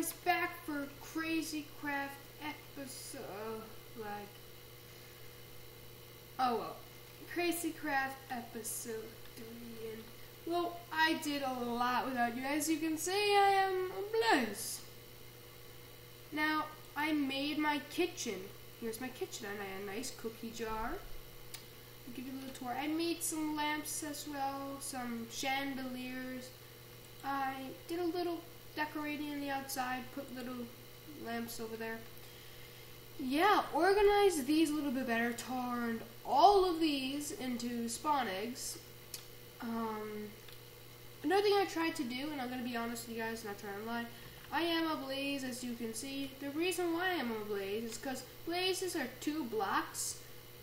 guys, back for Crazy Craft episode, oh well, Crazy Craft episode 3, and, well, I did a lot without you. As you can see, I am a blaze. Now, I made my kitchen. Here's my kitchen, and I had a nice cookie jar. I'll give you a little tour. I made some lamps as well, some chandeliers. I did a little decorating on the outside, put little lamps over there. Yeah, organized these a little bit better, turned all of these into spawn eggs. Another thing I tried to do, and I'm going to be honest with you guys, not trying to lie, I am a blaze, as you can see. The reason why I'm a blaze is because blazes are 2 blocks,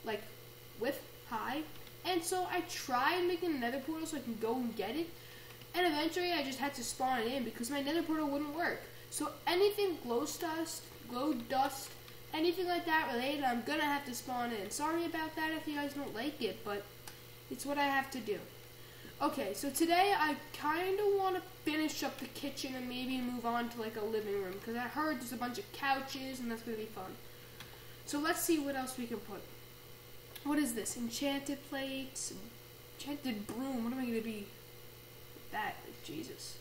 like, width high, and so I tried making a nether portal so I can go and get it. And eventually I just had to spawn it in because my nether portal wouldn't work. So anything glow dust, anything like that related, I'm gonna have to spawn in. Sorry about that if you guys don't like it, but it's what I have to do. Okay, so today I kind of want to finish up the kitchen and maybe move on to like a living room because I heard there's a bunch of couches and that's gonna be fun. So let's see what else we can put. What is this? Enchanted plates, enchanted broom. What am I gonna be? That, Jesus.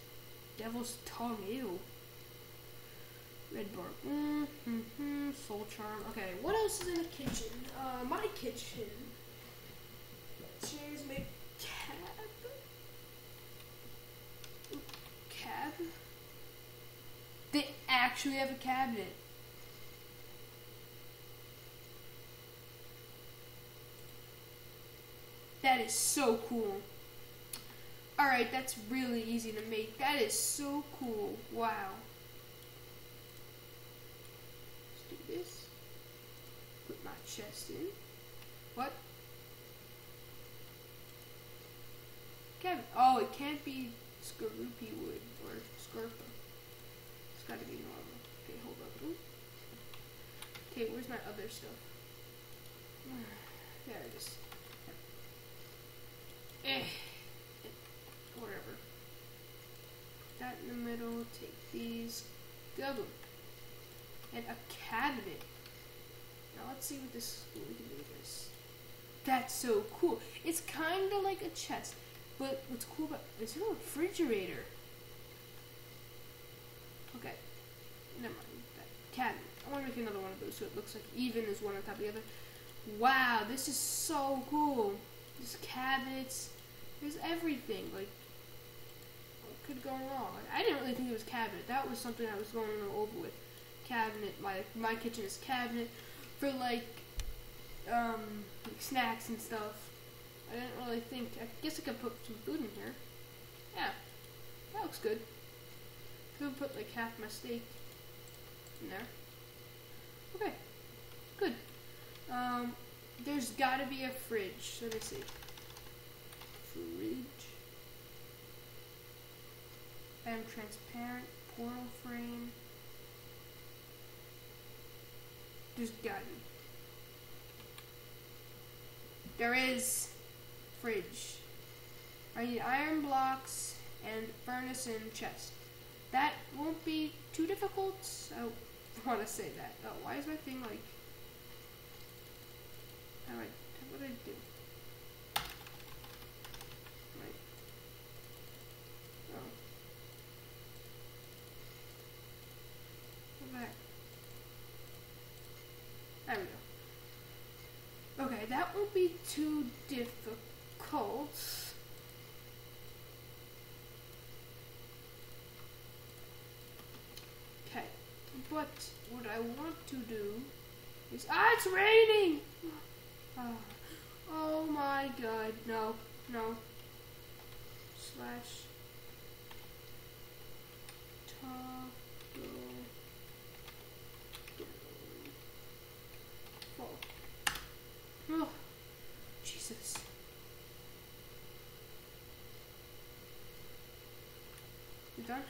Devil's tongue, ew. Red bar. Soul charm. Okay, what else is in the kitchen? My kitchen. Here's my cab. They actually have a cabinet. That is so cool. Alright, that's really easy to make. That is so cool. Wow. Let's do this. Put my chest in. What? Kevin. Oh, it can't be Skorupi wood or Scorpa. It's gotta be normal. Okay, hold up. Ooh. Okay, where's my other stuff? There it is. Whatever. Put that in the middle, take these, go. And a cabinet. Now let's see what we can do with this. That's so cool. It's kind of like a chest, but what's cool about it's a refrigerator. Okay, never mind that cabinet. I want to make another one of those so it looks like even is one on top of the other. Wow, this is so cool. There's cabinets. There's everything. Like, what could go wrong? I didn't really think it was cabinet. That was something I was going over with. Cabinet. My kitchen is cabinet for like snacks and stuff. I didn't really think. I guess I could put some food in here. Yeah, that looks good. Could put like half my steak in there. Okay, good. There's gotta be a fridge. Let me see. Fridge. And transparent portal frame. There's gotta be. There is fridge. I need iron blocks and furnace and chest. That won't be too difficult. I don't want to say that. Oh, why is my thing like? What do I do? Right. Oh. Go back. There we go. Okay, that won't be too difficult. Okay, but what I want to do is it's raining. Oh my God, no. Slash toggle fall. Oh, Jesus. You done?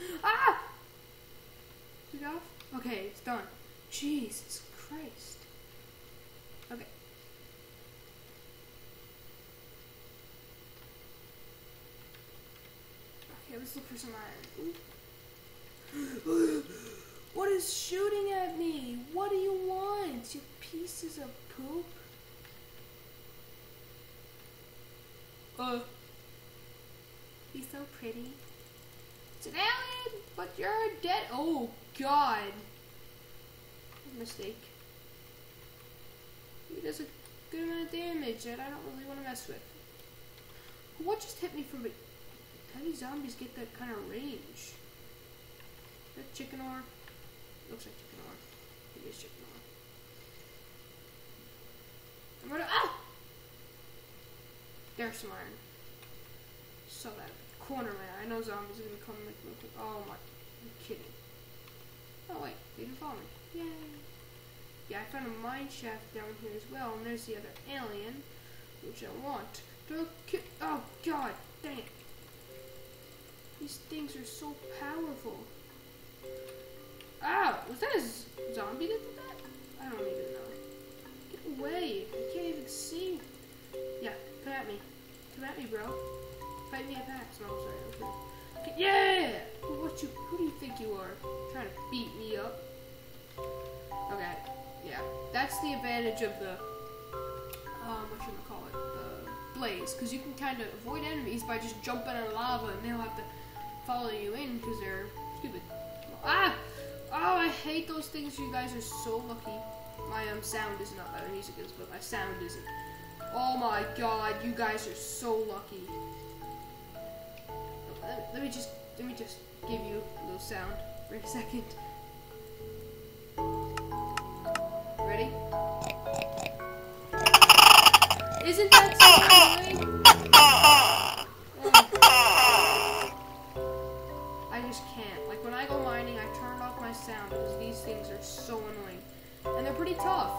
Is it off? Okay, it's done. Jesus Christ. Okay. Okay, let's look for some iron. Ooh. is shooting at me? What do you want, you pieces of poop? He's so pretty. It's an alien, but you're dead. Oh, God. Mistake. He does a good amount of damage that I don't really want to mess with. What just hit me from it? How do zombies get that kind of range? Is that chicken ore? Looks like chicken ore. It is chicken ore. I'm gonna. Ah! There's some iron. Saw that corner of my eye. I know zombies are gonna come and make me. Oh my. You're kidding. Oh wait, they didn't follow me. Yay. Yeah, I found a mine shaft down here as well, and there's the other alien, which I want. Oh God, dang it. These things are so powerful. Ah, was that a zombie that did that? I don't even know. Get away, I can't even see. Yeah, come at me. Come at me, bro. Fight me at PAX. No, I'm sorry, okay. Yeah! Who do you think you are? Trying to beat me up? Okay, yeah. That's the advantage of the, the blaze. Because you can kind of avoid enemies by just jumping in lava and they'll have to follow you in because they're stupid. Ah! Oh, I hate those things. You guys are so lucky. My sound is not, my music is, but my sound isn't. Oh my God, you guys are so lucky. Let me just give you a little sound for a second. Ready? Isn't that so annoying? I just can't. Like when I go mining, I turn off my sound because these things are so annoying. And they're pretty tough.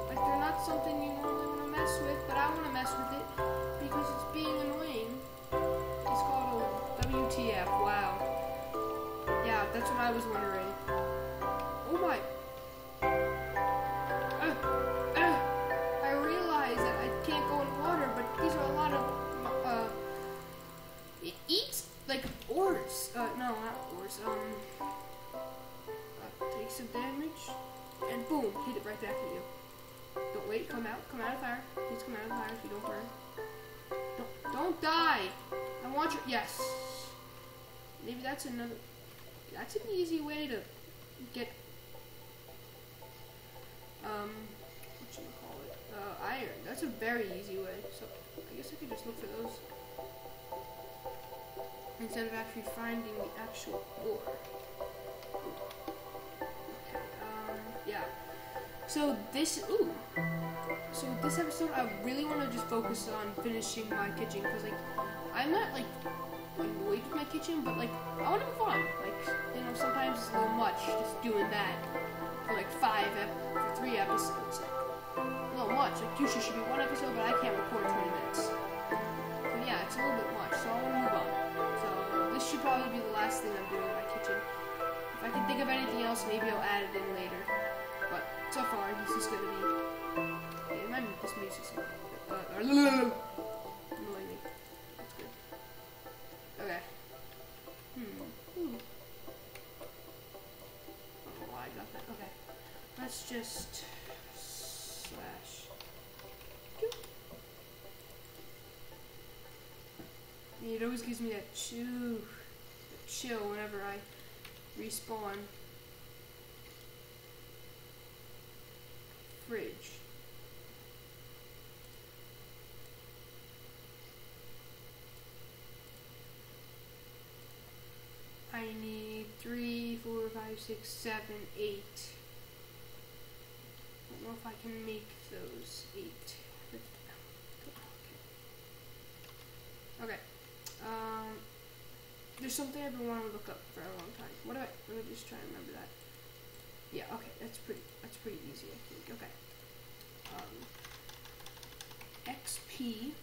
Like they're not something you normally want to mess with, but I want to mess with it because it's being annoying. It's called a WTF, wow. Yeah, that's what I was wondering. Oh my. I realize that I can't go in water, but these are a lot of, eat, like, ores. No, not ores, take some damage, and boom, hit it right back at you. Don't wait, come out of fire. Please come out of fire so you don't burn. Don't die! I want your, yes. Maybe that's an easy way to get, iron. That's a very easy way. So, I guess I could just look for those. Instead of actually finding the actual ore. Okay, yeah. So this episode, I really want to just focus on finishing my kitchen, because, like, I'm not, like, annoyed with my kitchen, but, like, I want to move on. Like, you know, sometimes it's a little much just doing that for, like, 3 episodes. A little much. Like, usually should be 1 episode, but I can't record 20 minutes. So, yeah, it's a little bit much, so I want to move on. So, this should probably be the last thing I'm doing in my kitchen. If I can think of anything else, maybe I'll add it in later. But, so far, this is going to be... Okay, this music's annoying me. That's good. Okay. I don't know why I got that. Okay. Let's just... slash... It always gives me that chill whenever I respawn. Fridge. I need 3, 4, 5, 6, 7, 8. I don't know if I can make those 8. Okay. There's something I've been wanting to look up for a long time. Let me just try to remember that. Yeah, okay, that's pretty easy, I think. Okay. XP.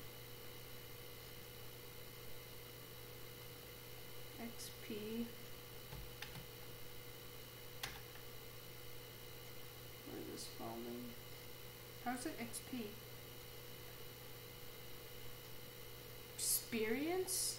Where is this falling? How is it XP? Experience?